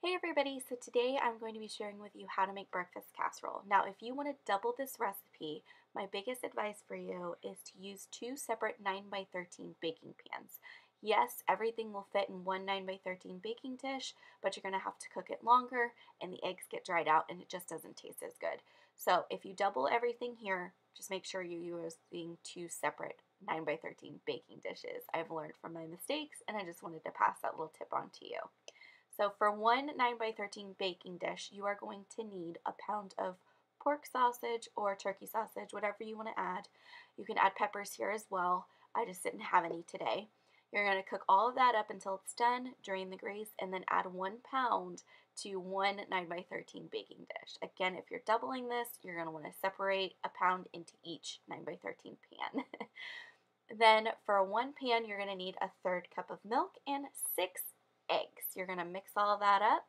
Hey everybody, so today I'm going to be sharing with you how to make breakfast casserole. Now, if you want to double this recipe, my biggest advice for you is to use two separate 9x13 baking pans. Yes, everything will fit in one 9x13 baking dish, but you're going to have to cook it longer and the eggs get dried out and it just doesn't taste as good. So if you double everything here, just make sure you're using two separate 9x13 baking dishes. I've learned from my mistakes and I just wanted to pass that little tip on to you. So for one 9x13 baking dish, you are going to need a pound of pork sausage or turkey sausage, whatever you want to add. You can add peppers here as well. I just didn't have any today. You're going to cook all of that up until it's done, drain the grease, and then add 1 pound to one 9x13 baking dish. Again, if you're doubling this, you're going to want to separate a pound into each 9x13 pan. Then for one pan, you're going to need a third cup of milk and 6 eggs. You're going to mix all that up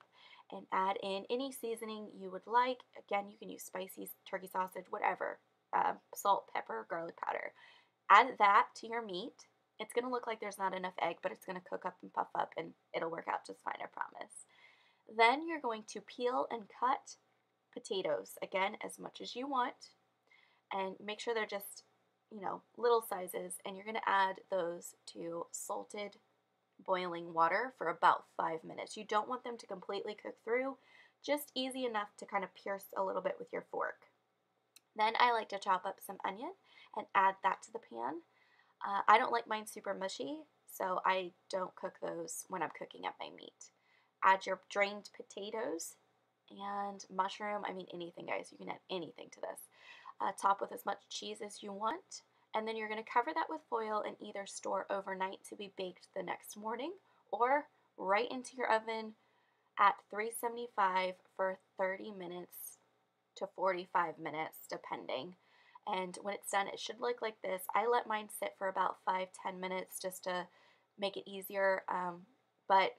and add in any seasoning you would like. Again, you can use spicy turkey sausage, whatever, salt, pepper, garlic powder. Add that to your meat. It's going to look like there's not enough egg, but it's going to cook up and puff up and it'll work out just fine, I promise. Then you're going to peel and cut potatoes, again, as much as you want, and make sure they're just, little sizes, and you're going to add those to salted boiling water for about 5 minutes. You don't want them to completely cook through, just easy enough to kind of pierce a little bit with your fork. Then I like to chop up some onion and add that to the pan. I don't like mine super mushy, so I don't cook those when I'm cooking up my meat. Add your drained potatoes and mushroom. I mean anything, guys. You can add anything to this. Top with as much cheese as you want. And then you're going to cover that with foil and either store overnight to be baked the next morning or right into your oven at 375 for 30 minutes to 45 minutes, depending. And when it's done, it should look like this. I let mine sit for about 5-10 minutes just to make it easier, but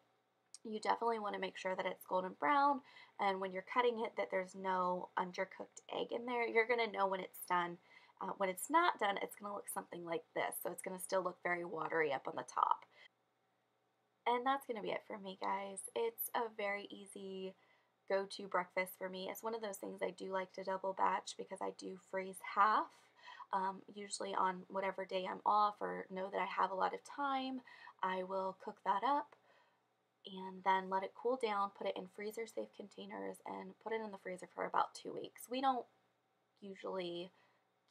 you definitely want to make sure that it's golden brown, and when you're cutting it that there's no undercooked egg in there. You're going to know when it's done. When it's not done, it's going to look something like this, so it's going to still look very watery up on the top. And that's going to be it for me, guys. It's a very easy go-to breakfast for me. It's one of those things I do like to double batch because I do freeze half. Usually on whatever day I'm off or know that I have a lot of time, I will cook that up and then let it cool down, put it in freezer safe containers, and put it in the freezer for about 2 weeks. We don't usually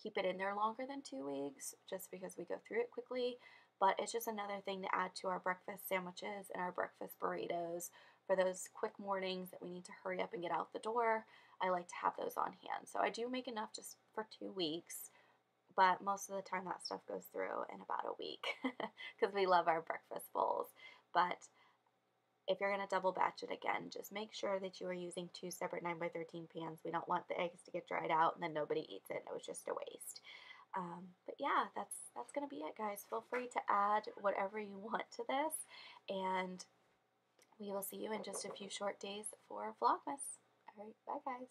keep it in there longer than 2 weeks just because we go through it quickly, but it's just another thing to add to our breakfast sandwiches and our breakfast burritos for those quick mornings that we need to hurry up and get out the door. I like to have those on hand. So I do make enough just for 2 weeks, but most of the time that stuff goes through in about a week because we love our breakfast bowls. But if you're going to double batch it again, just make sure that you are using two separate 9x13 pans. We don't want the eggs to get dried out and then nobody eats it and it was just a waste. But yeah, that's going to be it, guys. Feel free to add whatever you want to this, and we will see you in just a few short days for Vlogmas. All right, bye, guys.